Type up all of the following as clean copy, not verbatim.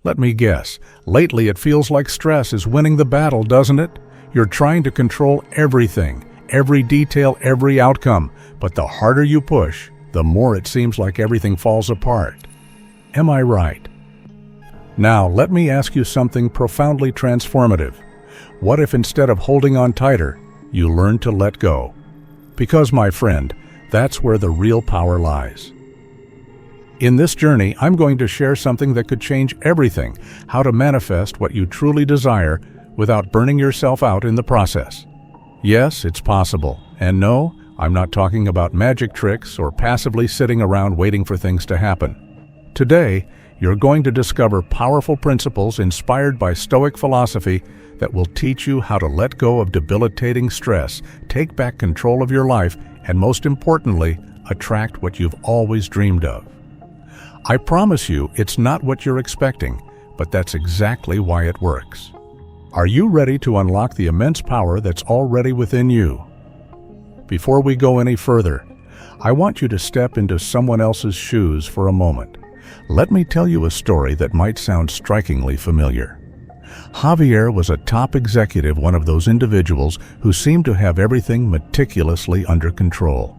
Let me guess. Lately it feels like stress is winning the battle, doesn't it? You're trying to control everything, every detail, every outcome, but the harder you push, the more it seems like everything falls apart. Am I right? Now, let me ask you something profoundly transformative. What if instead of holding on tighter, you learn to let go? Because, my friend, that's where the real power lies. In this journey, I'm going to share something that could change everything, how to manifest what you truly desire without burning yourself out in the process. Yes, it's possible. And no, I'm not talking about magic tricks or passively sitting around waiting for things to happen. Today, you're going to discover powerful principles inspired by Stoic philosophy that will teach you how to let go of debilitating stress, take back control of your life, and most importantly, attract what you've always dreamed of. I promise you, it's not what you're expecting, but that's exactly why it works. Are you ready to unlock the immense power that's already within you? Before we go any further, I want you to step into someone else's shoes for a moment. Let me tell you a story that might sound strikingly familiar. Javier was a top executive, one of those individuals who seemed to have everything meticulously under control.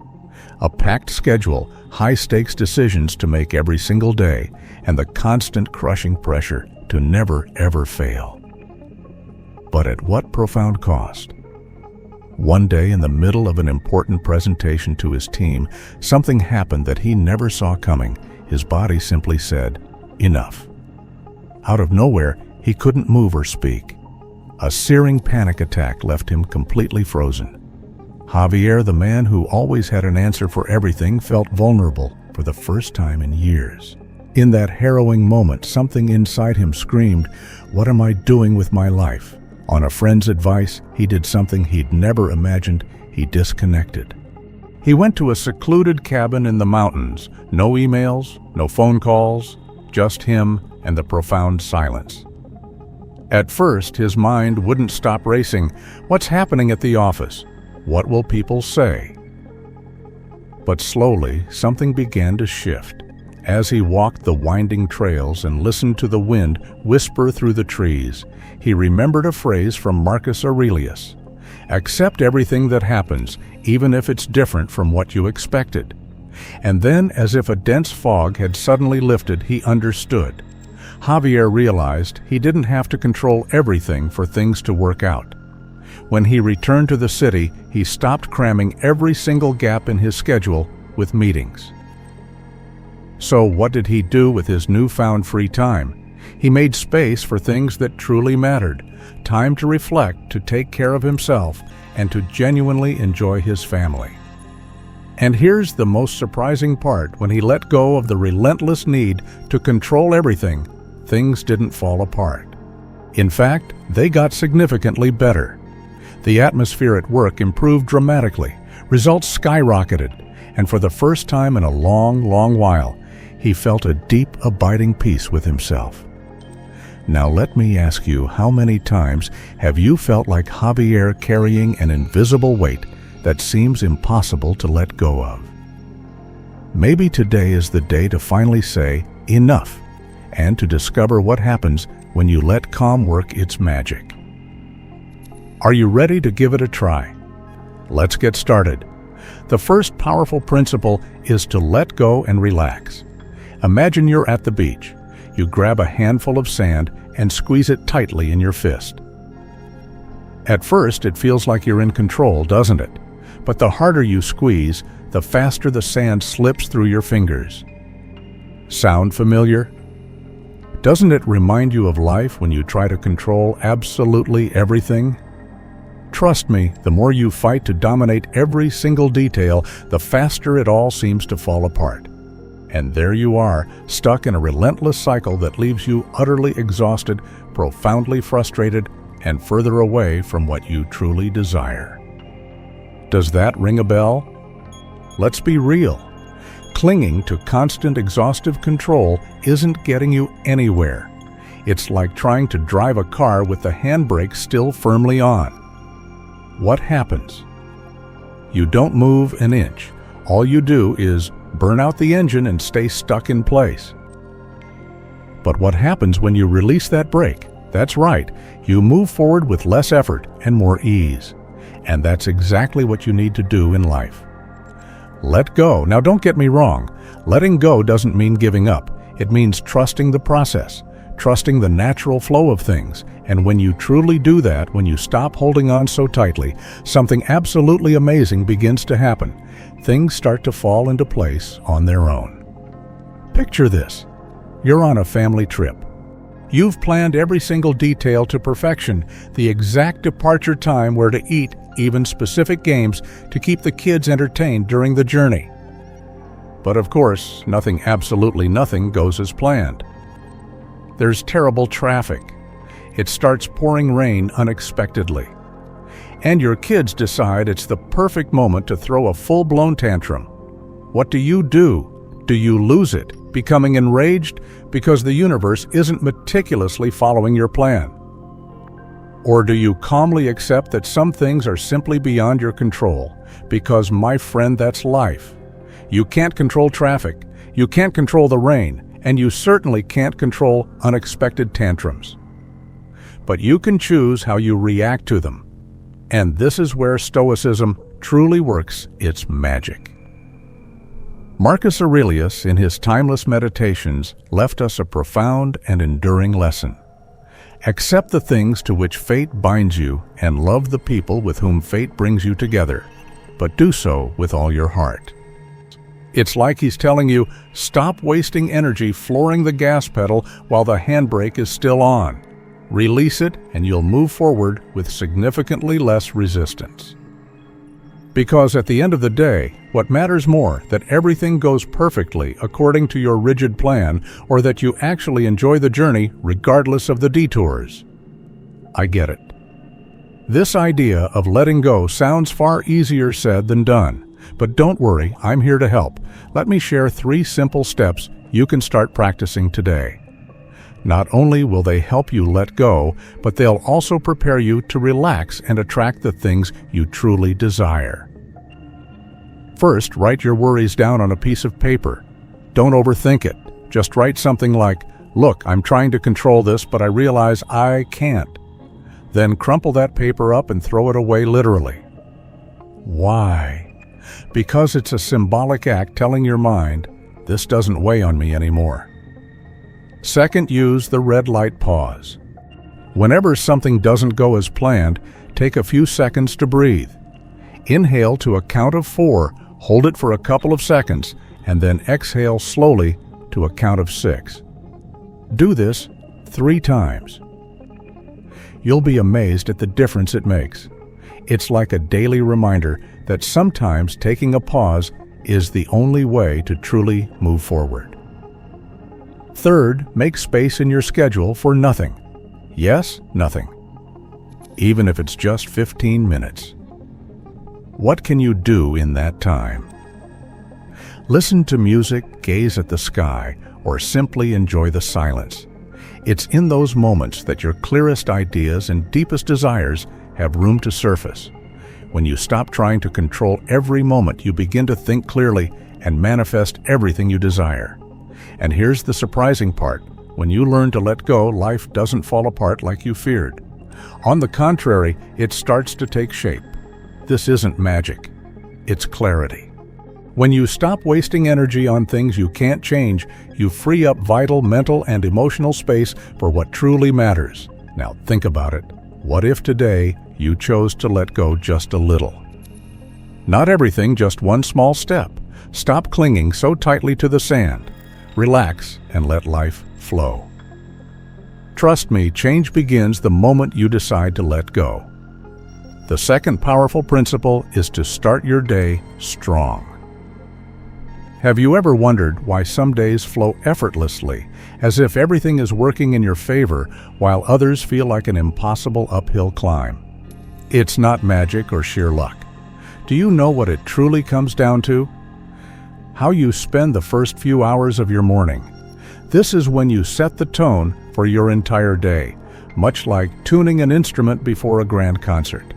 A packed schedule, high-stakes decisions to make every single day, and the constant crushing pressure to never ever fail. But at what profound cost? One day, in the middle of an important presentation to his team, something happened that he never saw coming. His body simply said, "Enough." Out of nowhere, he couldn't move or speak. A searing panic attack left him completely frozen. Javier, the man who always had an answer for everything, felt vulnerable for the first time in years. In that harrowing moment, something inside him screamed, "What am I doing with my life?" On a friend's advice, he did something he'd never imagined. He disconnected. He went to a secluded cabin in the mountains. No emails, no phone calls, just him and the profound silence. At first, his mind wouldn't stop racing. What's happening at the office? What will people say? But slowly, something began to shift. As he walked the winding trails and listened to the wind whisper through the trees, he remembered a phrase from Marcus Aurelius: "Accept everything that happens, even if it's different from what you expected." And then, as if a dense fog had suddenly lifted, he understood. Javier realized he didn't have to control everything for things to work out. When he returned to the city, he stopped cramming every single gap in his schedule with meetings. So what did he do with his newfound free time? He made space for things that truly mattered, time to reflect, to take care of himself, and to genuinely enjoy his family. And here's the most surprising part: when he let go of the relentless need to control everything, things didn't fall apart. In fact, they got significantly better. The atmosphere at work improved dramatically, results skyrocketed, and for the first time in a long while, he felt a deep, abiding peace with himself. Now let me ask you, how many times have you felt like Javier, carrying an invisible weight that seems impossible to let go of? Maybe today is the day to finally say, "Enough," and to discover what happens when you let calm work its magic. Are you ready to give it a try? Let's get started. The first powerful principle is to let go and relax. Imagine you're at the beach. You grab a handful of sand and squeeze it tightly in your fist. At first, it feels like you're in control, doesn't it? But the harder you squeeze, the faster the sand slips through your fingers. Sound familiar? Doesn't it remind you of life when you try to control absolutely everything? Trust me, the more you fight to dominate every single detail, the faster it all seems to fall apart. And there you are, stuck in a relentless cycle that leaves you utterly exhausted, profoundly frustrated, and further away from what you truly desire. Does that ring a bell? Let's be real. Clinging to constant exhaustive control isn't getting you anywhere. It's like trying to drive a car with the handbrake still firmly on. What happens? You don't move an inch. All you do is burn out the engine and stay stuck in place. But what happens when you release that brake? That's right, you move forward with less effort and more ease. And that's exactly what you need to do in life. Let go. Now don't get me wrong. Letting go doesn't mean giving up. It means trusting the process, trusting the natural flow of things. And when you truly do that, when you stop holding on so tightly, something absolutely amazing begins to happen. Things start to fall into place on their own. Picture this. You're on a family trip. You've planned every single detail to perfection, the exact departure time, where to eat, even specific games to keep the kids entertained during the journey. But of course, absolutely nothing goes as planned. There's terrible traffic. It starts pouring rain unexpectedly. And your kids decide it's the perfect moment to throw a full-blown tantrum. What do? Do you lose it, becoming enraged because the universe isn't meticulously following your plan? Or do you calmly accept that some things are simply beyond your control? Because, my friend, that's life. You can't control traffic, you can't control the rain, and you certainly can't control unexpected tantrums. But you can choose how you react to them. And this is where Stoicism truly works its magic. Marcus Aurelius, in his timeless meditations, left us a profound and enduring lesson. Accept the things to which fate binds you and love the people with whom fate brings you together, but do so with all your heart. It's like he's telling you, stop wasting energy flooring the gas pedal while the handbrake is still on. Release it and you'll move forward with significantly less resistance. Because at the end of the day, what matters more, that everything goes perfectly according to your rigid plan, or that you actually enjoy the journey regardless of the detours? I get it. This idea of letting go sounds far easier said than done. But don't worry, I'm here to help. Let me share 3 simple steps you can start practicing today. Not only will they help you let go, but they'll also prepare you to relax and attract the things you truly desire. First, write your worries down on a piece of paper. Don't overthink it. Just write something like, "Look, I'm trying to control this, but I realize I can't." Then crumple that paper up and throw it away literally. Why? Because it's a symbolic act telling your mind, this doesn't weigh on me anymore. Second, use the red light pause. Whenever something doesn't go as planned, take a few seconds to breathe. Inhale to a count of 4, hold it for a couple of seconds, and then exhale slowly to a count of 6. Do this 3 times. You'll be amazed at the difference it makes. It's like a daily reminder that sometimes taking a pause is the only way to truly move forward. Third, make space in your schedule for nothing. Yes, nothing. Even if it's just 15 minutes. What can you do in that time? Listen to music, gaze at the sky, or simply enjoy the silence. It's in those moments that your clearest ideas and deepest desires have room to surface. When you stop trying to control every moment, you begin to think clearly and manifest everything you desire. And here's the surprising part. When you learn to let go, life doesn't fall apart like you feared. On the contrary, it starts to take shape. This isn't magic. It's clarity. When you stop wasting energy on things you can't change, you free up vital mental and emotional space for what truly matters. Now think about it. What if today you chose to let go just a little? Not everything, just one small step. Stop clinging so tightly to the sand. Relax and let life flow. Trust me, change begins the moment you decide to let go. The second powerful principle is to start your day strong. Have you ever wondered why some days flow effortlessly, as if everything is working in your favor, while others feel like an impossible uphill climb? It's not magic or sheer luck. Do you know what it truly comes down to? How you spend the first few hours of your morning. This is when you set the tone for your entire day, much like tuning an instrument before a grand concert.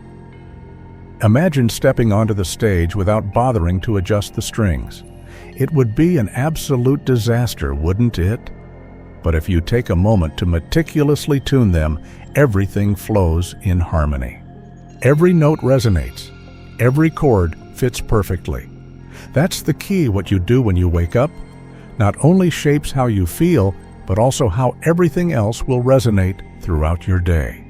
Imagine stepping onto the stage without bothering to adjust the strings. It would be an absolute disaster, wouldn't it? But if you take a moment to meticulously tune them, everything flows in harmony. Every note resonates. Every chord fits perfectly. That's the key. What you do when you wake up not only shapes how you feel, but also how everything else will resonate throughout your day.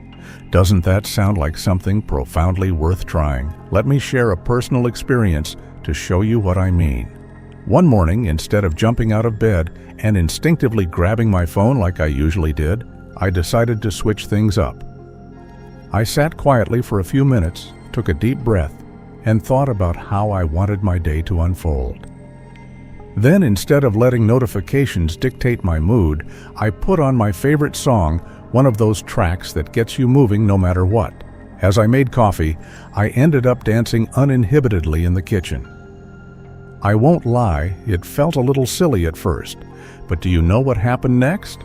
Doesn't that sound like something profoundly worth trying? Let me share a personal experience to show you what I mean. One morning, instead of jumping out of bed and instinctively grabbing my phone like I usually did, I decided to switch things up. I sat quietly for a few minutes, took a deep breath, and thought about how I wanted my day to unfold. Then, instead of letting notifications dictate my mood, I put on my favorite song, one of those tracks that gets you moving no matter what. As I made coffee, I ended up dancing uninhibitedly in the kitchen. I won't lie, it felt a little silly at first, but do you know what happened next?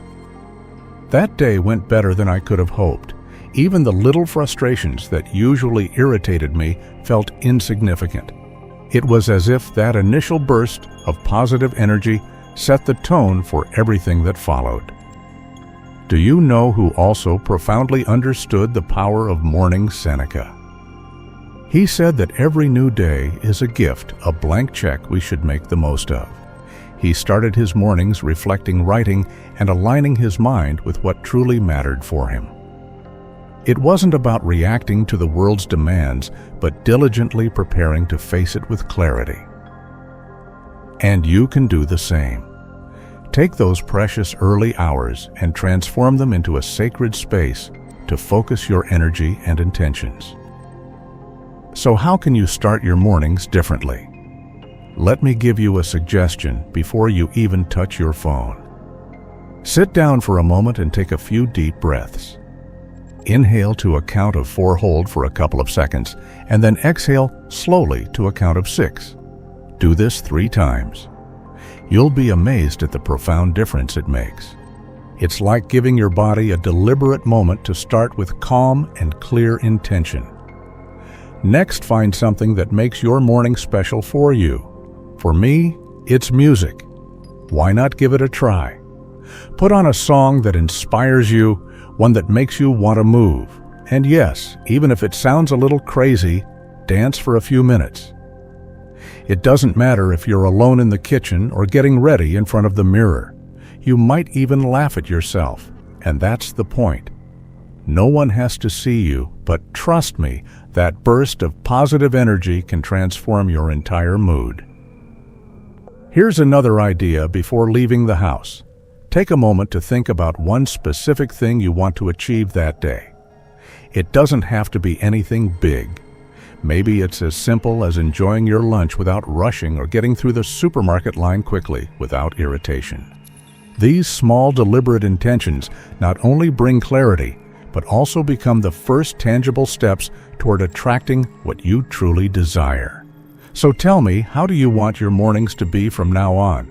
That day went better than I could have hoped. Even the little frustrations that usually irritated me felt insignificant. It was as if that initial burst of positive energy set the tone for everything that followed. Do you know who also profoundly understood the power of morning Seneca? He said that every new day is a gift, a blank check we should make the most of. He started his mornings reflecting, writing, and aligning his mind with what truly mattered for him. It wasn't about reacting to the world's demands, but diligently preparing to face it with clarity. And you can do the same. Take those precious early hours and transform them into a sacred space to focus your energy and intentions. So how can you start your mornings differently? Let me give you a suggestion before you even touch your phone. Sit down for a moment and take a few deep breaths. Inhale to a count of 4, hold for a couple of seconds, and then exhale slowly to a count of 6. Do this 3 times. You'll be amazed at the profound difference it makes. It's like giving your body a deliberate moment to start with calm and clear intention. Next, find something that makes your morning special for you. For me, it's music. Why not give it a try? Put on a song that inspires you, one that makes you want to move. And yes, even if it sounds a little crazy, dance for a few minutes. It doesn't matter if you're alone in the kitchen or getting ready in front of the mirror. You might even laugh at yourself, and that's the point. No one has to see you, but trust me, that burst of positive energy can transform your entire mood. Here's another idea before leaving the house. Take a moment to think about one specific thing you want to achieve that day. It doesn't have to be anything big. Maybe it's as simple as enjoying your lunch without rushing or getting through the supermarket line quickly without irritation. These small, deliberate intentions not only bring clarity, but also become the first tangible steps toward attracting what you truly desire. So tell me, how do you want your mornings to be from now on?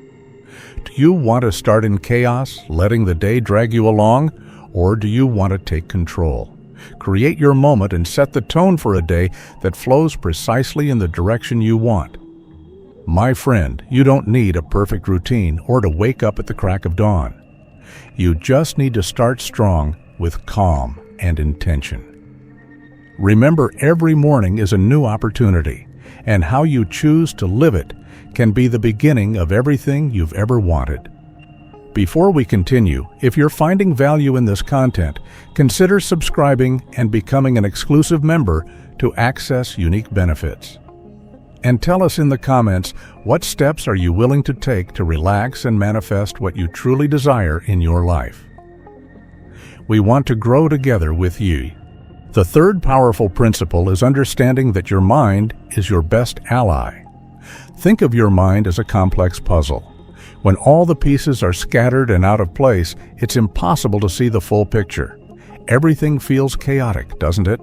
Do you want to start in chaos, letting the day drag you along, or do you want to take control? Create your moment and set the tone for a day that flows precisely in the direction you want. My friend, you don't need a perfect routine or to wake up at the crack of dawn. You just need to start strong with calm and intention. Remember, every morning is a new opportunity, and how you choose to live it can be the beginning of everything you've ever wanted. Before we continue, if you're finding value in this content, consider subscribing and becoming an exclusive member to access unique benefits. And tell us in the comments, what steps are you willing to take to relax and manifest what you truly desire in your life? We want to grow together with you. The third powerful principle is understanding that your mind is your best ally. Think of your mind as a complex puzzle. When all the pieces are scattered and out of place, it's impossible to see the full picture. Everything feels chaotic, doesn't it?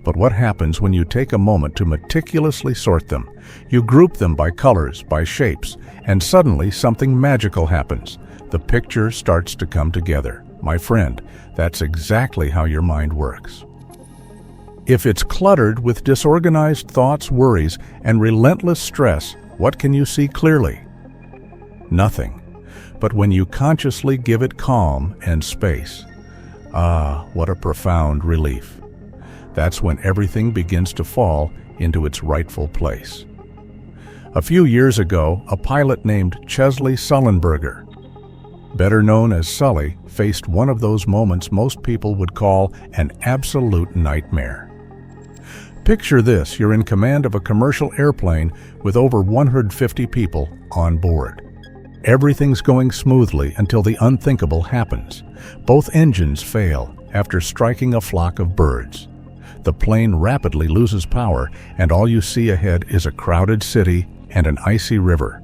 But what happens when you take a moment to meticulously sort them? You group them by colors, by shapes, and suddenly something magical happens. The picture starts to come together. My friend, that's exactly how your mind works. If it's cluttered with disorganized thoughts, worries, and relentless stress, what can you see clearly? Nothing. but when you consciously give it calm and space. Ah, what a profound relief. That's when everything begins to fall into its rightful place. A few years ago, a pilot named Chesley Sullenberger, better known as Sully, faced one of those moments most people would call an absolute nightmare. Picture this: you're in command of a commercial airplane with over 150 people on board. Everything's going smoothly until the unthinkable happens. Both engines fail after striking a flock of birds. The plane rapidly loses power, and all you see ahead is a crowded city and an icy river.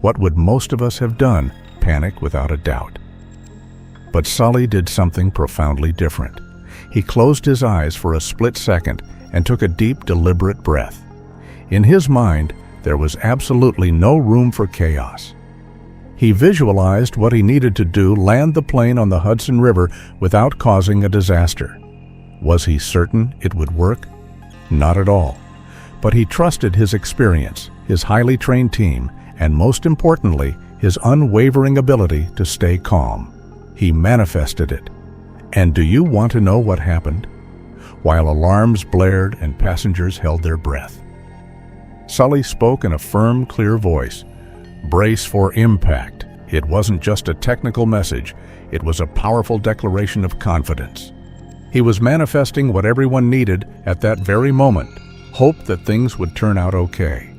What would most of us have done? Panic without a doubt. But Sully did something profoundly different. He closed his eyes for a split second and took a deep, deliberate breath. In his mind, there was absolutely no room for chaos. He visualized what he needed to do: land the plane on the Hudson River without causing a disaster. Was he certain it would work? Not at all. But he trusted his experience, his highly trained team, and most importantly, his unwavering ability to stay calm. He manifested it. And do you want to know what happened? While alarms blared and passengers held their breath, Sully spoke in a firm, clear voice. Brace for impact. It wasn't just a technical message, it was a powerful declaration of confidence. He was manifesting what everyone needed at that very moment: hope that things would turn out okay.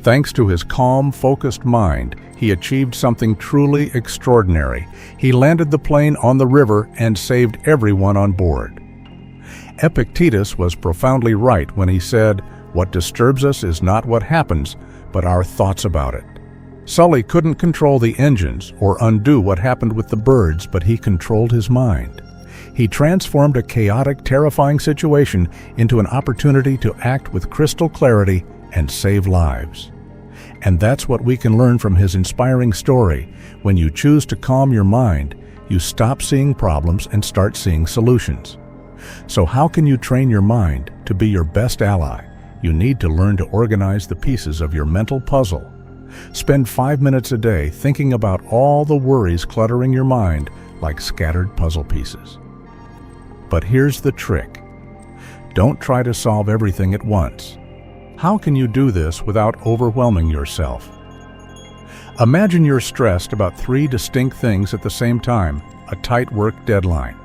Thanks to his calm, focused mind, he achieved something truly extraordinary. He landed the plane on the river and saved everyone on board. Epictetus was profoundly right when he said, "What disturbs us is not what happens, but our thoughts about it." Sully couldn't control the engines or undo what happened with the birds, but he controlled his mind. He transformed a chaotic, terrifying situation into an opportunity to act with crystal clarity and save lives. And that's what we can learn from his inspiring story. When you choose to calm your mind, you stop seeing problems and start seeing solutions. So how can you train your mind to be your best ally? You need to learn to organize the pieces of your mental puzzle. Spend 5 minutes a day thinking about all the worries cluttering your mind like scattered puzzle pieces. But here's the trick. Don't try to solve everything at once. How can you do this without overwhelming yourself? Imagine you're stressed about 3 distinct things at the same time: a tight work deadline,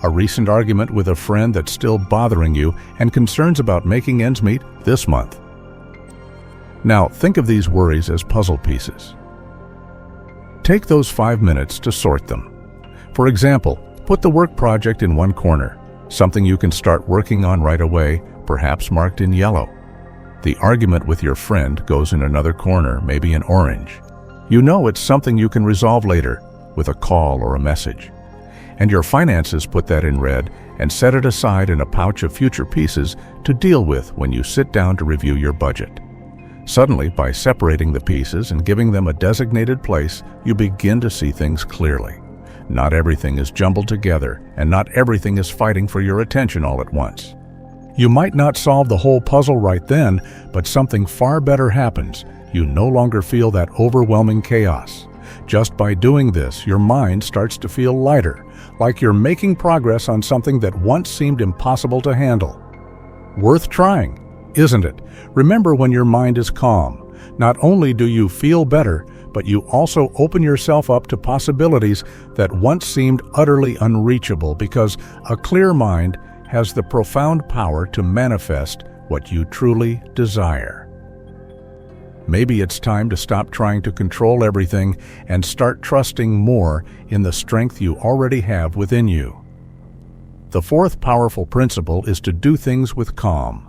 a recent argument with a friend that's still bothering you, and concerns about making ends meet this month. Now, think of these worries as puzzle pieces. Take those 5 minutes to sort them. For example, put the work project in one corner, something you can start working on right away, perhaps marked in yellow. The argument with your friend goes in another corner, maybe in orange. You know it's something you can resolve later with a call or a message. And your finances, put that in red and set it aside in a pouch of future pieces to deal with when you sit down to review your budget. Suddenly, by separating the pieces and giving them a designated place, you begin to see things clearly. Not everything is jumbled together, and not everything is fighting for your attention all at once. You might not solve the whole puzzle right then, but something far better happens. You no longer feel that overwhelming chaos. Just by doing this, your mind starts to feel lighter, like you're making progress on something that once seemed impossible to handle. Worth trying, isn't it? Remember, when your mind is calm, not only do you feel better, but you also open yourself up to possibilities that once seemed utterly unreachable, because a clear mind has the profound power to manifest what you truly desire. Maybe it's time to stop trying to control everything and start trusting more in the strength you already have within you. The fourth powerful principle is to do things with calm.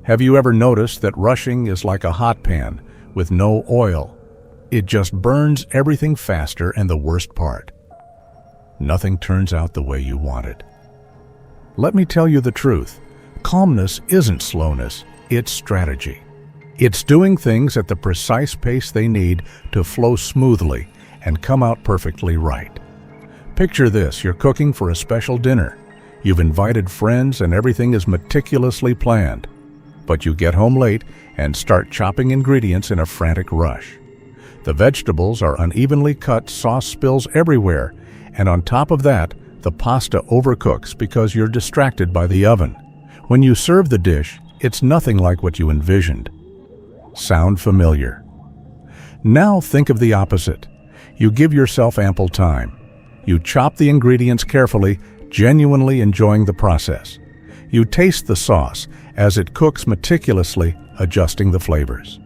Have you ever noticed that rushing is like a hot pan with no oil? It just burns everything faster, and the worst part, nothing turns out the way you wanted. Let me tell you the truth. Calmness isn't slowness, it's strategy. It's doing things at the precise pace they need to flow smoothly and come out perfectly right. Picture this: you're cooking for a special dinner. You've invited friends and everything is meticulously planned. But you get home late and start chopping ingredients in a frantic rush. The vegetables are unevenly cut, sauce spills everywhere, and on top of that, the pasta overcooks because you're distracted by the oven. When you serve the dish, it's nothing like what you envisioned. Sound familiar? Now think of the opposite. You give yourself ample time. You chop the ingredients carefully, genuinely enjoying the process. You taste the sauce as it cooks meticulously, adjusting the flavors.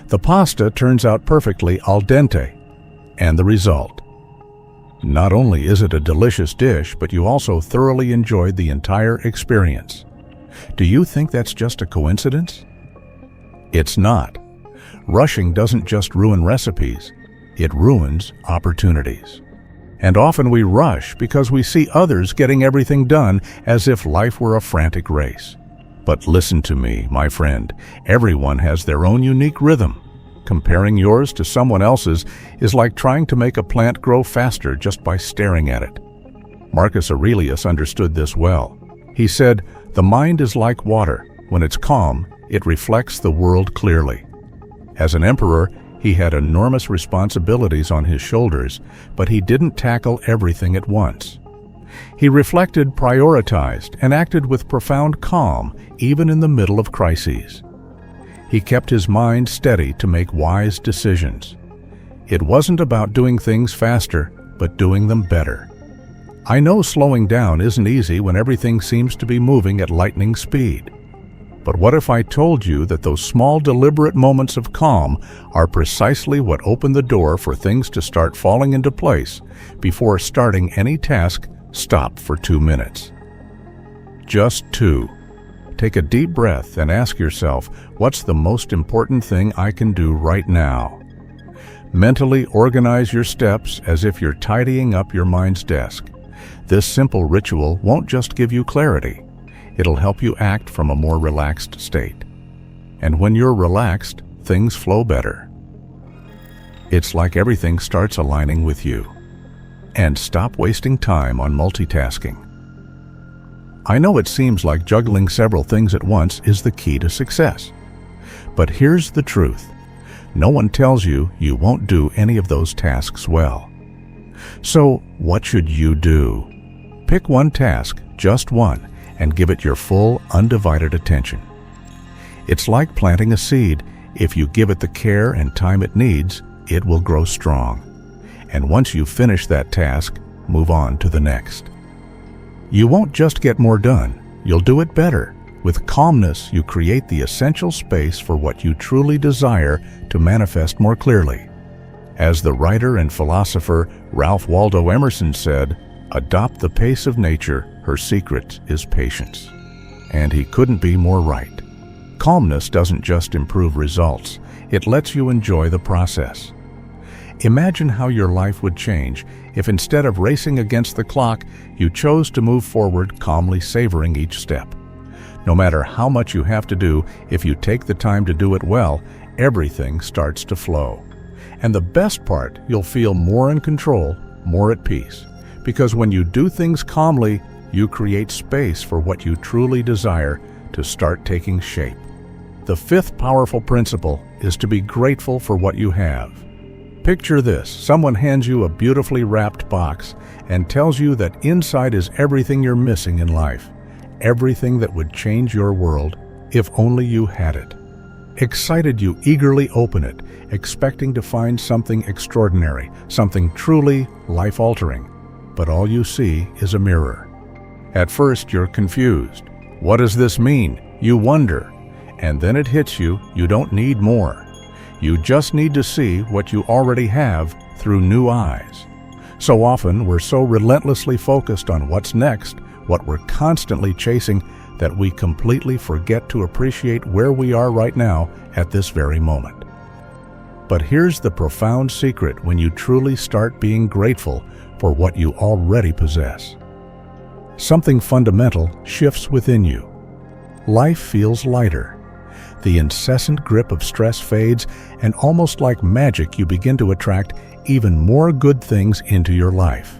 The pasta turns out perfectly al dente, and the result. Not only is it a delicious dish, but you also thoroughly enjoyed the entire experience. Do you think that's just a coincidence? It's not. Rushing doesn't just ruin recipes, it ruins opportunities. And often we rush because we see others getting everything done as if life were a frantic race. But listen to me, my friend, everyone has their own unique rhythm. Comparing yours to someone else's is like trying to make a plant grow faster just by staring at it. Marcus Aurelius understood this well. He said, "The mind is like water. When it's calm, it reflects the world clearly." As an emperor, he had enormous responsibilities on his shoulders, but he didn't tackle everything at once. He reflected, prioritized, and acted with profound calm, even in the middle of crises. He kept his mind steady to make wise decisions. It wasn't about doing things faster, but doing them better. I know slowing down isn't easy when everything seems to be moving at lightning speed. But what if I told you that those small, deliberate moments of calm are precisely what open the door for things to start falling into place? Before starting any task, stop for 2 minutes. Just 2. Take a deep breath and ask yourself, what's the most important thing I can do right now? Mentally organize your steps as if you're tidying up your mind's desk. This simple ritual won't just give you clarity. It'll help you act from a more relaxed state. And when you're relaxed, things flow better. It's like everything starts aligning with you. And stop wasting time on multitasking. I know it seems like juggling several things at once is the key to success. But here's the truth. No one tells you you won't do any of those tasks well. So, what should you do? Pick one task, just one, and give it your full, undivided attention. It's like planting a seed. If you give it the care and time it needs, it will grow strong. And once you finish that task, move on to the next. You won't just get more done, you'll do it better. With calmness, you create the essential space for what you truly desire to manifest more clearly. As the writer and philosopher Ralph Waldo Emerson said, "Adopt the pace of nature, her secret is patience." And he couldn't be more right. Calmness doesn't just improve results, it lets you enjoy the process. Imagine how your life would change if instead of racing against the clock, you chose to move forward calmly, savoring each step. No matter how much you have to do, if you take the time to do it well, everything starts to flow. And the best part, you'll feel more in control, more at peace. Because when you do things calmly, you create space for what you truly desire to start taking shape. The fifth powerful principle is to be grateful for what you have. Picture this: someone hands you a beautifully wrapped box and tells you that inside is everything you're missing in life, everything that would change your world if only you had it. Excited, you eagerly open it, expecting to find something extraordinary, something truly life-altering. But all you see is a mirror. At first, you're confused. What does this mean? You wonder. And then it hits you, you don't need more. You just need to see what you already have through new eyes. So often, we're so relentlessly focused on what's next, what we're constantly chasing, that we completely forget to appreciate where we are right now at this very moment. But here's the profound secret when you truly start being grateful for what you already possess. Something fundamental shifts within you. Life feels lighter. The incessant grip of stress fades, and almost like magic, you begin to attract even more good things into your life.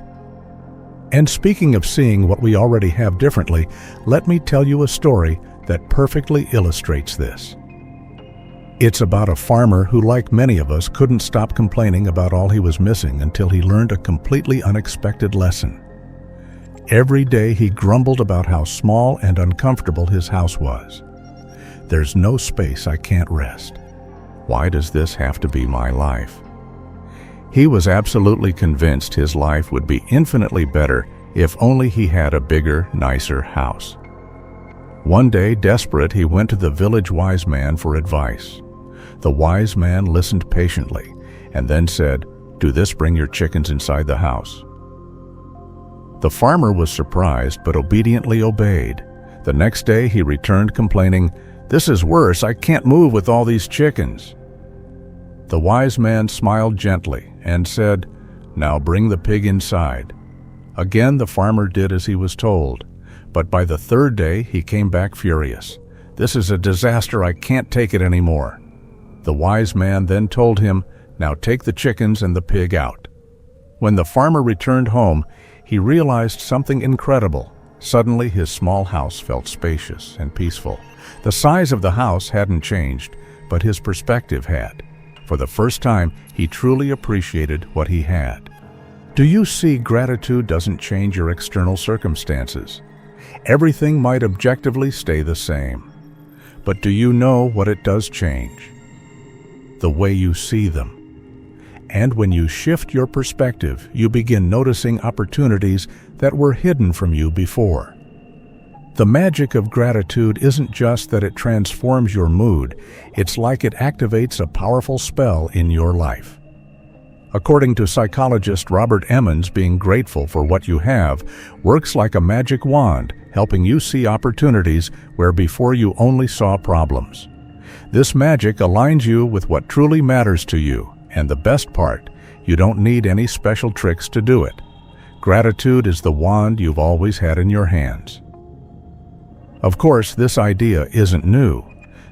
And speaking of seeing what we already have differently, let me tell you a story that perfectly illustrates this. It's about a farmer who, like many of us, couldn't stop complaining about all he was missing until he learned a completely unexpected lesson. Every day he grumbled about how small and uncomfortable his house was. "There's no space, I can't rest. Why does this have to be my life?" He was absolutely convinced his life would be infinitely better if only he had a bigger, nicer house. One day, desperate, he went to the village wise man for advice. The wise man listened patiently and then said, "Do this bring your chickens inside the house?" The farmer was surprised but obediently obeyed. The next day he returned complaining, "This is worse, I can't move with all these chickens." The wise man smiled gently and said, "Now bring the pig inside." Again the farmer did as he was told, but by the third day he came back furious. "This is a disaster, I can't take it anymore." The wise man then told him, "Now take the chickens and the pig out." When the farmer returned home, he realized something incredible. Suddenly his small house felt spacious and peaceful. The size of the house hadn't changed, but his perspective had. For the first time, he truly appreciated what he had. Do you see, gratitude doesn't change your external circumstances? Everything might objectively stay the same. But do you know what it does change? The way you see them. And when you shift your perspective, you begin noticing opportunities that were hidden from you before. The magic of gratitude isn't just that it transforms your mood, it's like it activates a powerful spell in your life. According to psychologist Robert Emmons, being grateful for what you have works like a magic wand, helping you see opportunities where before you only saw problems. This magic aligns you with what truly matters to you, and the best part, you don't need any special tricks to do it. Gratitude is the wand you've always had in your hands. Of course, this idea isn't new.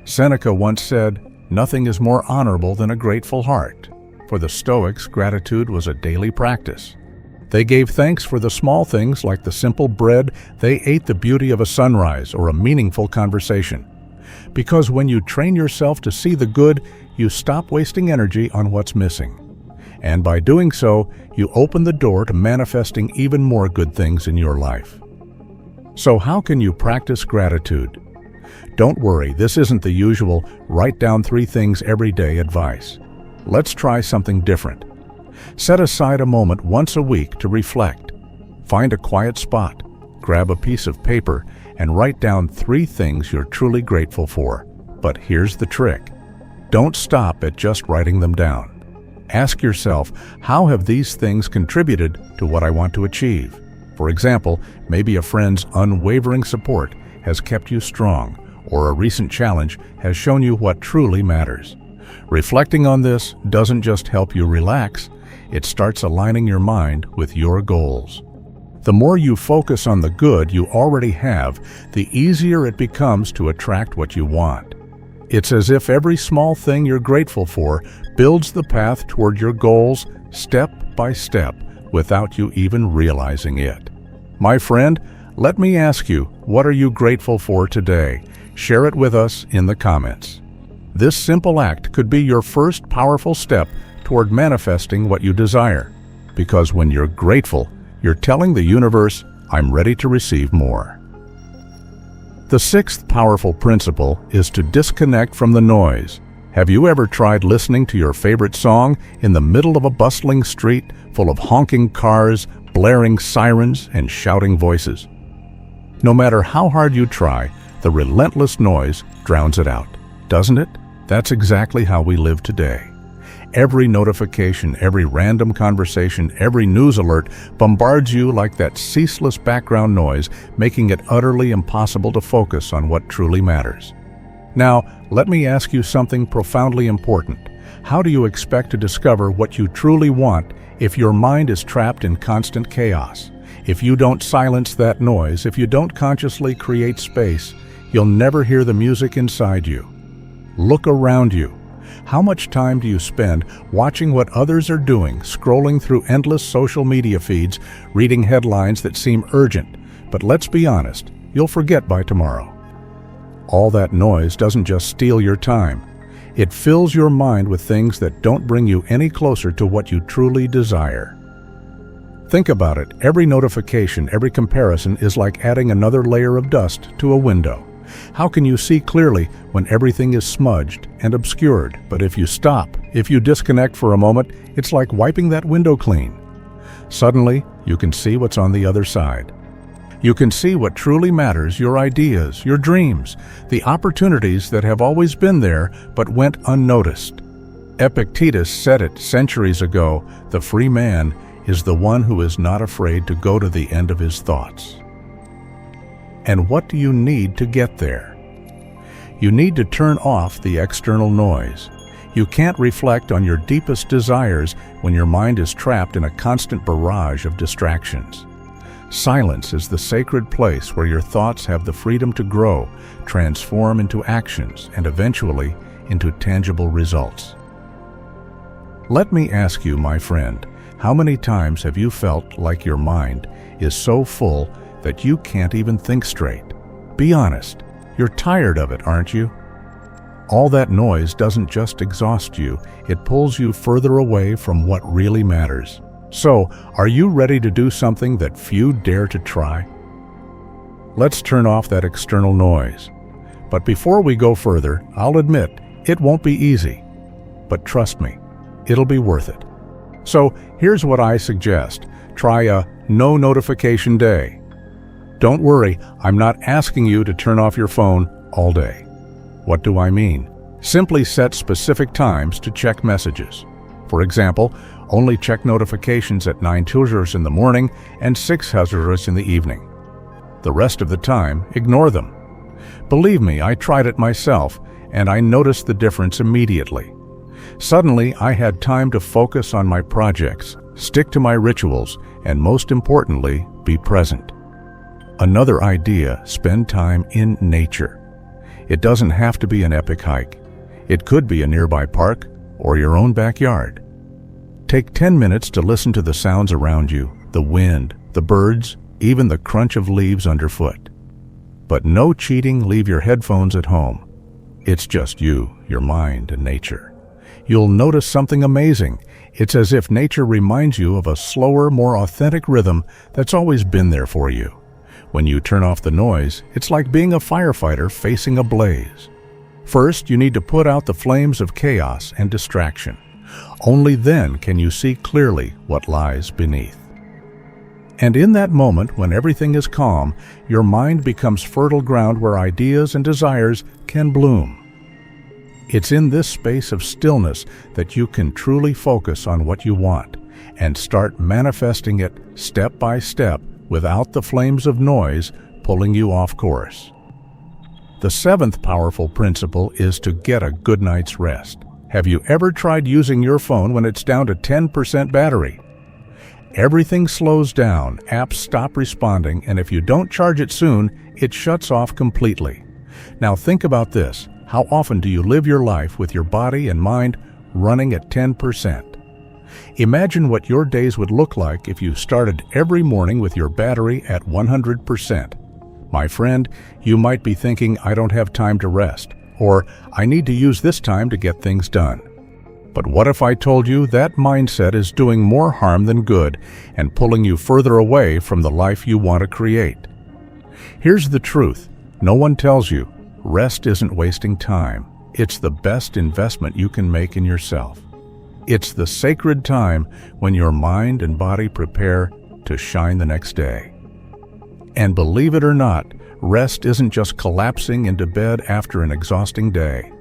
Seneca once said, "Nothing is more honorable than a grateful heart." For the Stoics, gratitude was a daily practice. They gave thanks for the small things like the simple bread they ate, the beauty of a sunrise, or a meaningful conversation. Because when you train yourself to see the good, you stop wasting energy on what's missing. And by doing so, you open the door to manifesting even more good things in your life. So how can you practice gratitude? Don't worry, this isn't the usual write down 3 things every day advice. Let's try something different. Set aside a moment once a week to reflect. Find a quiet spot, grab a piece of paper, and write down 3 things you're truly grateful for. But here's the trick. Don't stop at just writing them down. Ask yourself, how have these things contributed to what I want to achieve? For example, maybe a friend's unwavering support has kept you strong, or a recent challenge has shown you what truly matters. Reflecting on this doesn't just help you relax, it starts aligning your mind with your goals. The more you focus on the good you already have, the easier it becomes to attract what you want. It's as if every small thing you're grateful for builds the path toward your goals step by step without you even realizing it. My friend, let me ask you, what are you grateful for today? Share it with us in the comments. This simple act could be your first powerful step toward manifesting what you desire. Because when you're grateful, you're telling the universe, I'm ready to receive more. The 6th powerful principle is to disconnect from the noise. Have you ever tried listening to your favorite song in the middle of a bustling street full of honking cars, blaring sirens, and shouting voices? No matter how hard you try, the relentless noise drowns it out, doesn't it? That's exactly how we live today. Every notification, every random conversation, every news alert bombards you like that ceaseless background noise, making it utterly impossible to focus on what truly matters. Now, let me ask you something profoundly important. How do you expect to discover what you truly want if your mind is trapped in constant chaos? If you don't silence that noise, if you don't consciously create space, you'll never hear the music inside you. Look around you. How much time do you spend watching what others are doing, scrolling through endless social media feeds, reading headlines that seem urgent, but let's be honest, you'll forget by tomorrow. All that noise doesn't just steal your time. It fills your mind with things that don't bring you any closer to what you truly desire. Think about it. Every notification, every comparison is like adding another layer of dust to a window. How can you see clearly when everything is smudged and obscured? But if you stop, if you disconnect for a moment, it's like wiping that window clean. Suddenly, you can see what's on the other side. You can see what truly matters, your ideas, your dreams, the opportunities that have always been there but went unnoticed. Epictetus said it centuries ago, the free man is the one who is not afraid to go to the end of his thoughts. And what do you need to get there? You need to turn off the external noise. You can't reflect on your deepest desires when your mind is trapped in a constant barrage of distractions. Silence is the sacred place where your thoughts have the freedom to grow, transform into actions, and eventually into tangible results. Let me ask you, my friend, how many times have you felt like your mind is so full that you can't even think straight? Be honest, you're tired of it, aren't you? All that noise doesn't just exhaust you, it pulls you further away from what really matters. So, are you ready to do something that few dare to try? Let's turn off that external noise. But before we go further, I'll admit, it won't be easy. But trust me, it'll be worth it. So, here's what I suggest. Try a no notification day. Don't worry, I'm not asking you to turn off your phone all day. What do I mean? Simply set specific times to check messages. For example, only check notifications at 9:00 in the morning and 6:00 in the evening. The rest of the time, ignore them. Believe me, I tried it myself, and I noticed the difference immediately. Suddenly, I had time to focus on my projects, stick to my rituals, and most importantly, be present. Another idea, spend time in nature. It doesn't have to be an epic hike. It could be a nearby park or your own backyard. Take 10 minutes to listen to the sounds around you, the wind, the birds, even the crunch of leaves underfoot. But no cheating, leave your headphones at home. It's just you, your mind, and nature. You'll notice something amazing. It's as if nature reminds you of a slower, more authentic rhythm that's always been there for you. When you turn off the noise, it's like being a firefighter facing a blaze. First, you need to put out the flames of chaos and distraction. Only then can you see clearly what lies beneath. And in that moment, when everything is calm, your mind becomes fertile ground where ideas and desires can bloom. It's in this space of stillness that you can truly focus on what you want and start manifesting it step by step without the flames of noise pulling you off course. The seventh powerful principle is to get a good night's rest. Have you ever tried using your phone when it's down to 10% battery? Everything slows down, apps stop responding, and if you don't charge it soon, it shuts off completely. Now think about this. How often do you live your life with your body and mind running at 10%? Imagine what your days would look like if you started every morning with your battery at 100%. My friend, you might be thinking, I don't have time to rest, or I need to use this time to get things done. But what if I told you that mindset is doing more harm than good and pulling you further away from the life you want to create? Here's the truth. No one tells you. Rest isn't wasting time. It's the best investment you can make in yourself. It's the sacred time when your mind and body prepare to shine the next day. And believe it or not, rest isn't just collapsing into bed after an exhausting day.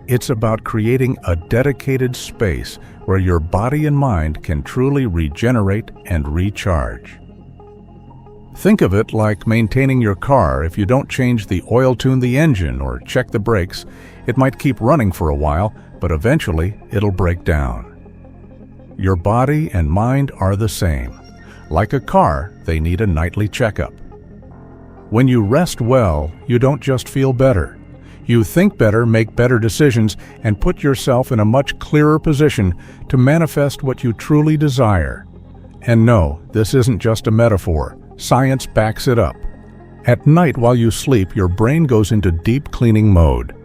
It's about creating a dedicated space where your body and mind can truly regenerate and recharge. Think of it like maintaining your car. If you don't change the oil, tune the engine, or check the brakes, it might keep running for a while, but eventually it'll break down. Your body and mind are the same. Like a car, they need a nightly checkup. When you rest well, you don't just feel better. You think better, make better decisions, and put yourself in a much clearer position to manifest what you truly desire. And no, this isn't just a metaphor. Science backs it up. At night while you sleep, your brain goes into deep cleaning mode.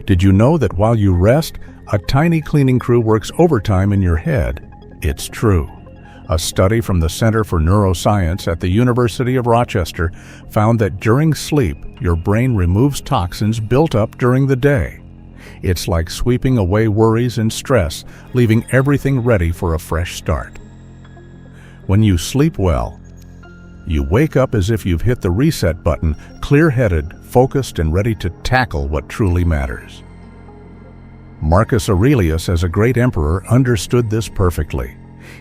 Did you know that while you rest, a tiny cleaning crew works overtime in your head? It's true. A study from the Center for Neuroscience at the University of Rochester found that during sleep, your brain removes toxins built up during the day. It's like sweeping away worries and stress, leaving everything ready for a fresh start. When you sleep well, you wake up as if you've hit the reset button, clear-headed, focused, and ready to tackle what truly matters. Marcus Aurelius, as a great emperor, understood this perfectly.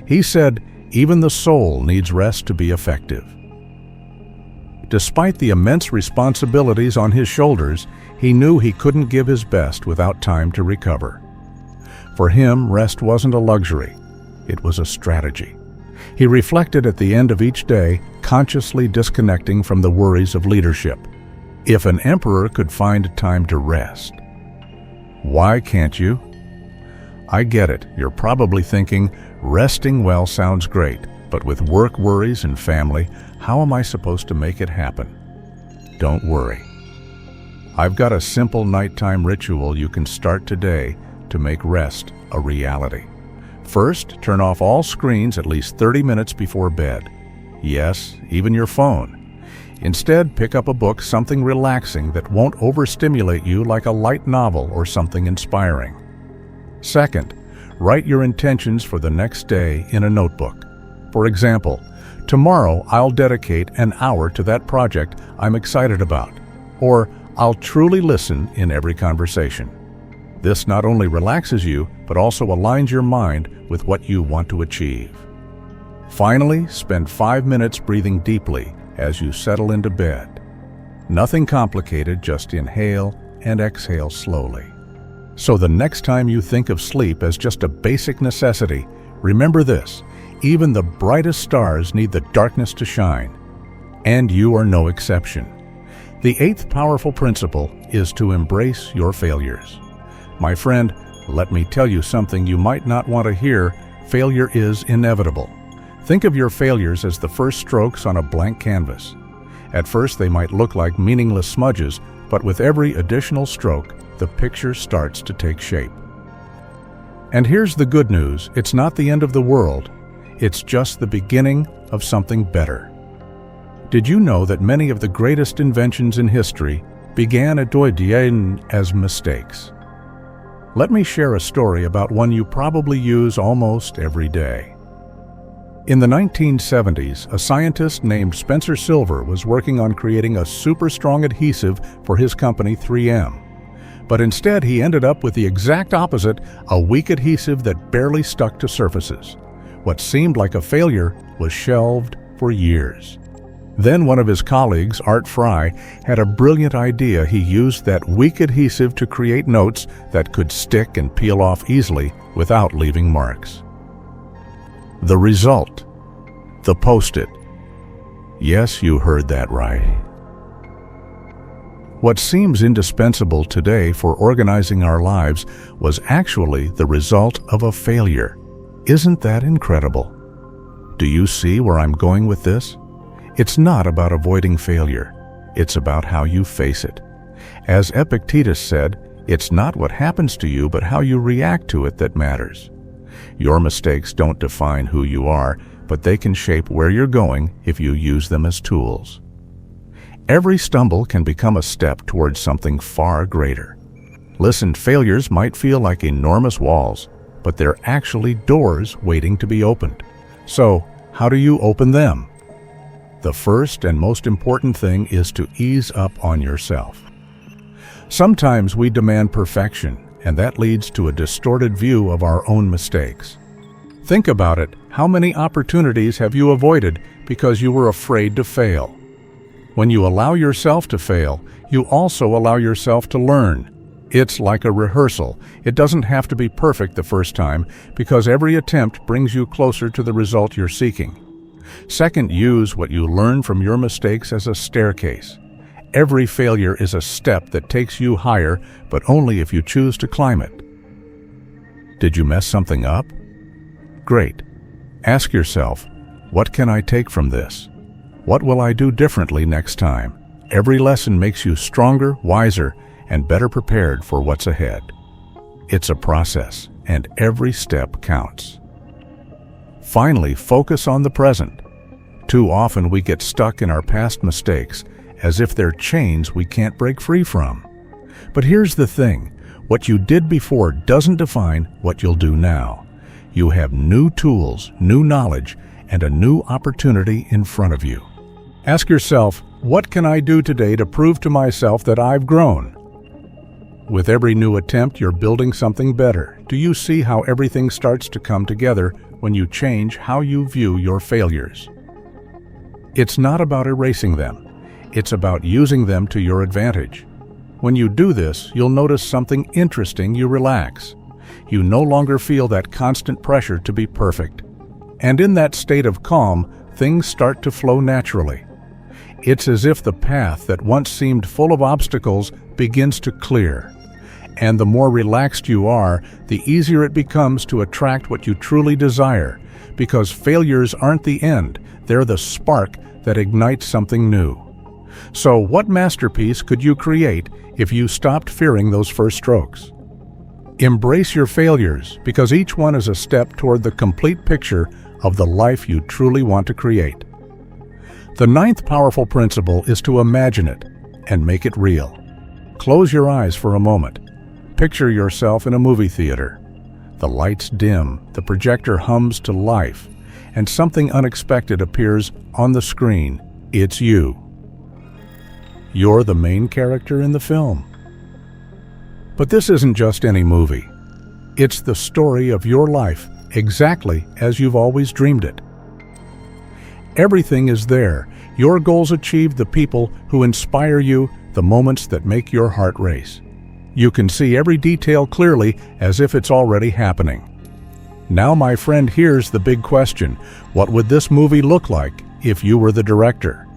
He said, "Even the soul needs rest to be effective." Despite the immense responsibilities on his shoulders, he knew he couldn't give his best without time to recover. For him, rest wasn't a luxury, it was a strategy. He reflected at the end of each day, consciously disconnecting from the worries of leadership. If an emperor could find time to rest, why can't you? I get it. You're probably thinking, resting well sounds great, but with work worries and family, how am I supposed to make it happen? Don't worry. I've got a simple nighttime ritual you can start today to make rest a reality. First, turn off all screens at least 30 minutes before bed. Yes, even your phone. Instead, pick up a book, something relaxing that won't overstimulate you like a light novel or something inspiring. Second, write your intentions for the next day in a notebook. For example, tomorrow I'll dedicate an hour to that project I'm excited about, or I'll truly listen in every conversation. This not only relaxes you, but also aligns your mind with what you want to achieve. Finally, spend 5 minutes breathing deeply as you settle into bed. Nothing complicated, just inhale and exhale slowly. So the next time you think of sleep as just a basic necessity, remember this: even the brightest stars need the darkness to shine. And you are no exception. The 8th powerful principle is to embrace your failures. My friend, let me tell you something you might not want to hear. Failure is inevitable. Think of your failures as the first strokes on a blank canvas. At first, they might look like meaningless smudges, but with every additional stroke, the picture starts to take shape. And here's the good news: it's not the end of the world. It's just the beginning of something better. Did you know that many of the greatest inventions in history began as mistakes? Let me share a story about one you probably use almost every day. In the 1970s, a scientist named Spencer Silver was working on creating a super strong adhesive for his company 3M. But instead, he ended up with the exact opposite, a weak adhesive that barely stuck to surfaces. What seemed like a failure was shelved for years. Then one of his colleagues, Art Fry, had a brilliant idea. He used that weak adhesive to create notes that could stick and peel off easily without leaving marks. The result: the Post-it. Yes, you heard that right. What seems indispensable today for organizing our lives was actually the result of a failure. Isn't that incredible? Do you see where I'm going with this? It's not about avoiding failure. It's about how you face it. As Epictetus said, it's not what happens to you, but how you react to it that matters. Your mistakes don't define who you are, but they can shape where you're going if you use them as tools. Every stumble can become a step towards something far greater. Listen, failures might feel like enormous walls, but they're actually doors waiting to be opened. So, how do you open them? The first and most important thing is to ease up on yourself. Sometimes we demand perfection, and that leads to a distorted view of our own mistakes. Think about it. How many opportunities have you avoided because you were afraid to fail? When you allow yourself to fail, you also allow yourself to learn. It's like a rehearsal. It doesn't have to be perfect the first time, because every attempt brings you closer to the result you're seeking. Second, use what you learn from your mistakes as a staircase. Every failure is a step that takes you higher, but only if you choose to climb it. Did you mess something up? Great. Ask yourself, what can I take from this? What will I do differently next time? Every lesson makes you stronger, wiser, and better prepared for what's ahead. It's a process, and every step counts. Finally, focus on the present. Too often we get stuck in our past mistakes as if they're chains we can't break free from. But here's the thing, what you did before doesn't define what you'll do now. You have new tools, new knowledge, and a new opportunity in front of you. Ask yourself, what can I do today to prove to myself that I've grown? With every new attempt, you're building something better. Do you see how everything starts to come together when you change how you view your failures? It's not about erasing them. It's about using them to your advantage. When you do this, you'll notice something interesting. You relax. You no longer feel that constant pressure to be perfect. And in that state of calm, things start to flow naturally. It's as if the path that once seemed full of obstacles begins to clear. And the more relaxed you are, the easier it becomes to attract what you truly desire, because failures aren't the end, they're the spark that ignites something new. So what masterpiece could you create if you stopped fearing those first strokes? Embrace your failures, because each one is a step toward the complete picture of the life you truly want to create. The ninth powerful principle is to imagine it and make it real. Close your eyes for a moment. Picture yourself in a movie theater. The lights dim, the projector hums to life, and something unexpected appears on the screen. It's you. You're the main character in the film. But this isn't just any movie. It's the story of your life, exactly as you've always dreamed it. Everything is there. Your goals achieved, the people who inspire you, the moments that make your heart race. You can see every detail clearly as if it's already happening. Now, my friend, here's the big question. What would this movie look like if you were the director?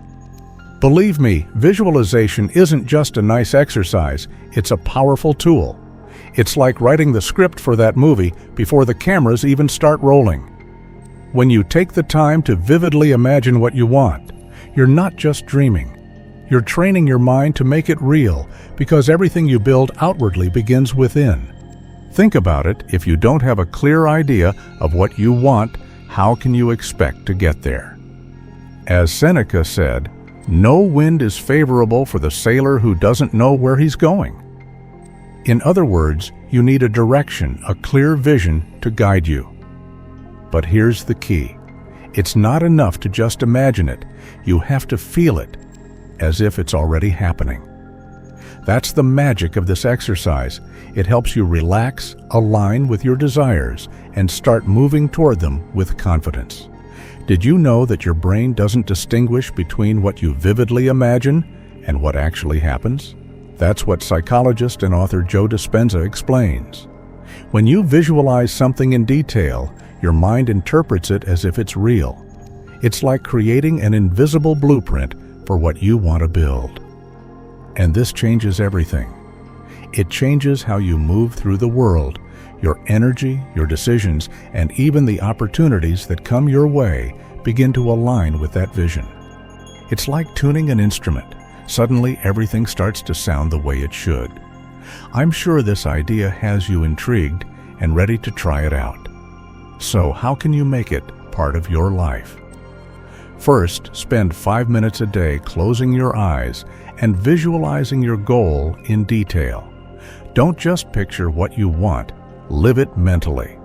Believe me, visualization isn't just a nice exercise, it's a powerful tool. It's like writing the script for that movie before the cameras even start rolling. When you take the time to vividly imagine what you want, you're not just dreaming. You're training your mind to make it real, because everything you build outwardly begins within. Think about it. If you don't have a clear idea of what you want, how can you expect to get there? As Seneca said, no wind is favorable for the sailor who doesn't know where he's going. In other words, you need a direction, a clear vision to guide you. But here's the key. It's not enough to just imagine it. You have to feel it, as if it's already happening. That's the magic of this exercise. It helps you relax, align with your desires, and start moving toward them with confidence. Did you know that your brain doesn't distinguish between what you vividly imagine and what actually happens? That's what psychologist and author Joe Dispenza explains. When you visualize something in detail, your mind interprets it as if it's real. It's like creating an invisible blueprint for what you want to build. And this changes everything. It changes how you move through the world. Your energy, your decisions, and even the opportunities that come your way begin to align with that vision. It's like tuning an instrument. Suddenly, everything starts to sound the way it should. I'm sure this idea has you intrigued and ready to try it out. So, how can you make it part of your life? First, spend 5 minutes a day closing your eyes and visualizing your goal in detail. Don't just picture what you want, live it mentally.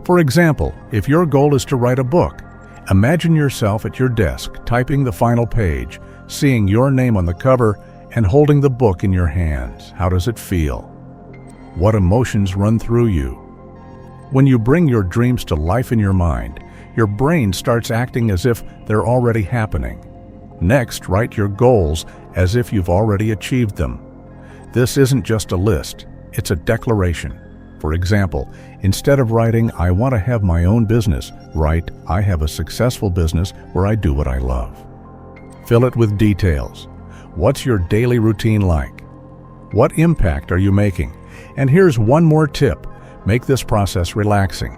For example, if your goal is to write a book, imagine yourself at your desk typing the final page, seeing your name on the cover, and holding the book in your hands. How does it feel? What emotions run through you? When you bring your dreams to life in your mind, your brain starts acting as if they're already happening. Next, write your goals as if you've already achieved them. This isn't just a list, it's a declaration. For example, instead of writing, "I want to have my own business," write, "I have a successful business where I do what I love." Fill it with details. What's your daily routine like? What impact are you making? And here's one more tip. Make this process relaxing.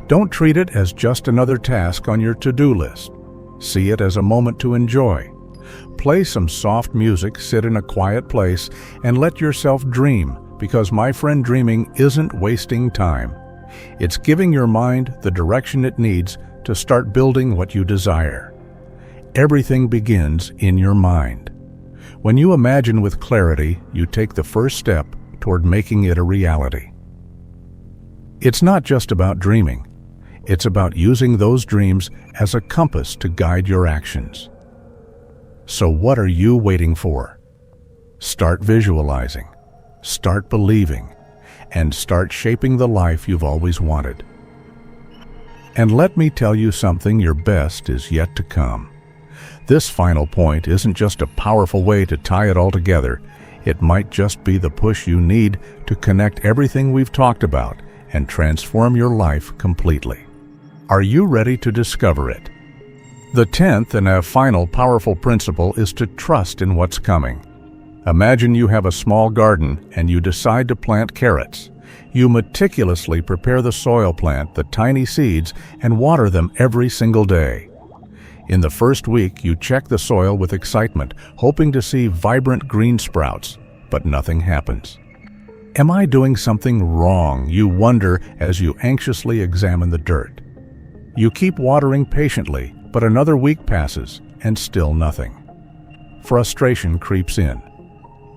Don't treat it as just another task on your to-do list. See it as a moment to enjoy. Play some soft music, sit in a quiet place, and let yourself dream, because my friend, dreaming isn't wasting time. It's giving your mind the direction it needs to start building what you desire. Everything begins in your mind. When you imagine with clarity, you take the first step toward making it a reality. It's not just about dreaming. It's about using those dreams as a compass to guide your actions. So what are you waiting for? Start visualizing, start believing, and start shaping the life you've always wanted. And let me tell you something, your best is yet to come. This final point isn't just a powerful way to tie it all together. It might just be the push you need to connect everything we've talked about and transform your life completely. Are you ready to discover it? The 10th and a final powerful principle is to trust in what's coming. Imagine you have a small garden and you decide to plant carrots. You meticulously prepare the soil, plant the tiny seeds, and water them every single day. In the first week, you check the soil with excitement, hoping to see vibrant green sprouts, but nothing happens. Am I doing something wrong? You wonder as you anxiously examine the dirt. You keep watering patiently, but another week passes and still nothing. Frustration creeps in.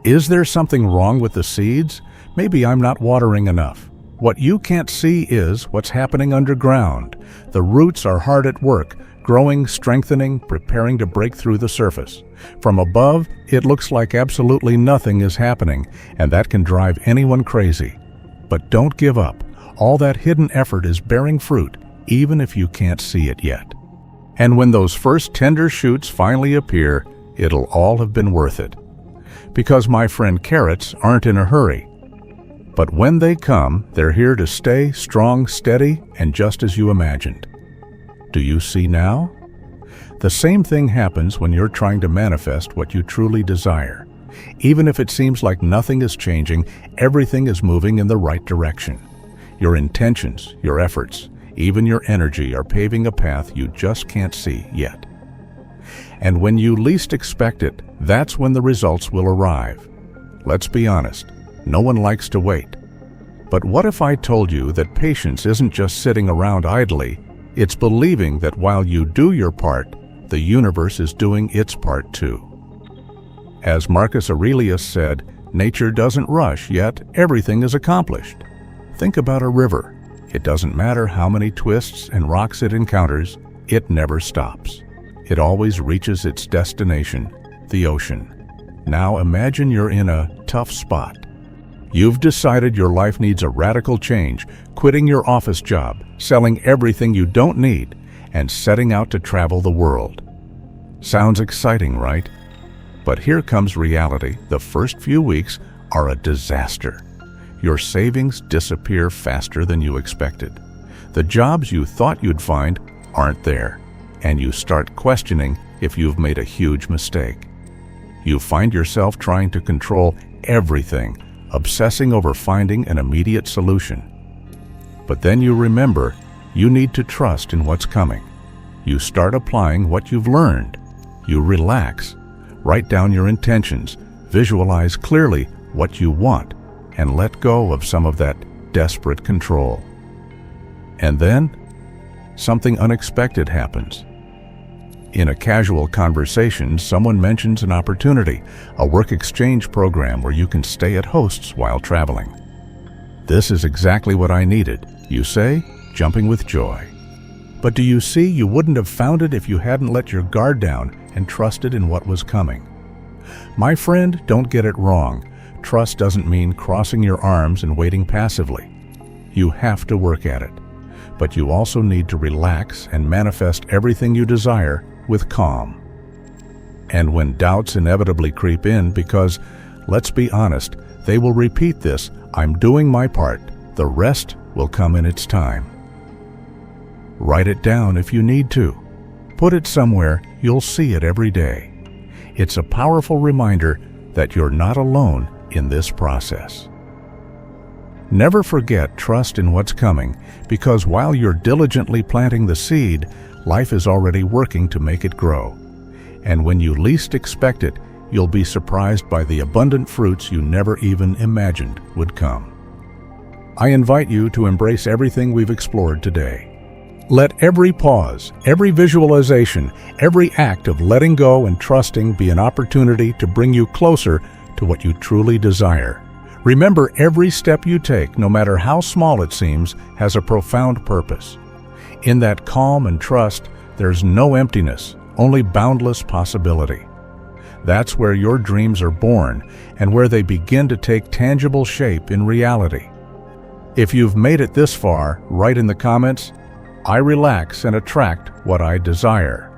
Is there something wrong with the seeds? Maybe I'm not watering enough. What you can't see is what's happening underground. The roots are hard at work, growing, strengthening, preparing to break through the surface. From above, it looks like absolutely nothing is happening, and that can drive anyone crazy. But don't give up. All that hidden effort is bearing fruit, even if you can't see it yet. And when those first tender shoots finally appear, it'll all have been worth it. Because, my friend, carrots aren't in a hurry. But when they come, they're here to stay strong, steady, and just as you imagined. Do you see now? The same thing happens when you're trying to manifest what you truly desire. Even if it seems like nothing is changing, everything is moving in the right direction. Your intentions, your efforts, even your energy are paving a path you just can't see yet. And when you least expect it, that's when the results will arrive. Let's be honest, no one likes to wait. But what if I told you that patience isn't just sitting around idly, it's believing that while you do your part, the universe is doing its part too. As Marcus Aurelius said, nature doesn't rush, yet everything is accomplished. Think about a river. It doesn't matter how many twists and rocks it encounters, it never stops. It always reaches its destination, the ocean. Now imagine you're in a tough spot. You've decided your life needs a radical change, quitting your office job, selling everything you don't need, and setting out to travel the world. Sounds exciting, right? But here comes reality. The first few weeks are a disaster. Your savings disappear faster than you expected. The jobs you thought you'd find aren't there, and you start questioning if you've made a huge mistake. You find yourself trying to control everything, obsessing over finding an immediate solution. But then you remember, you need to trust in what's coming. You start applying what you've learned. You relax, write down your intentions, visualize clearly what you want, and let go of some of that desperate control. And then, something unexpected happens. In a casual conversation, someone mentions an opportunity, a work exchange program where you can stay at hosts while traveling. This is exactly what I needed, you say, jumping with joy. But do you see, you wouldn't have found it if you hadn't let your guard down and trusted in what was coming. My friend, don't get it wrong. Trust doesn't mean crossing your arms and waiting passively. You have to work at it. But you also need to relax and manifest everything you desire with calm. And when doubts inevitably creep in, because, let's be honest, they will repeat this, I'm doing my part, the rest will come in its time. Write it down if you need to. Put it somewhere you'll see it every day. It's a powerful reminder that you're not alone in this process. Never forget, trust in what's coming, because while you're diligently planting the seed, life is already working to make it grow. And when you least expect it, you'll be surprised by the abundant fruits you never even imagined would come. I invite you to embrace everything we've explored today. Let every pause, every visualization, every act of letting go and trusting be an opportunity to bring you closer to what you truly desire. Remember, every step you take, no matter how small it seems, has a profound purpose. In that calm and trust, there's no emptiness, only boundless possibility. That's where your dreams are born and where they begin to take tangible shape in reality. If you've made it this far, write in the comments, "I relax and attract what I desire."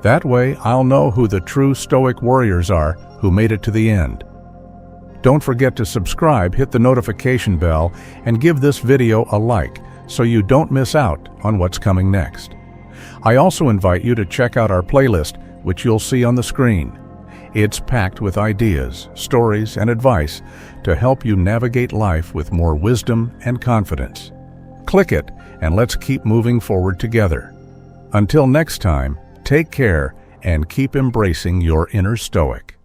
That way, I'll know who the true Stoic warriors are who made it to the end. Don't forget to subscribe, hit the notification bell, and give this video a like so you don't miss out on what's coming next. I also invite you to check out our playlist, which you'll see on the screen. It's packed with ideas, stories, and advice to help you navigate life with more wisdom and confidence. Click it, and let's keep moving forward together. Until next time, take care and keep embracing your inner Stoic.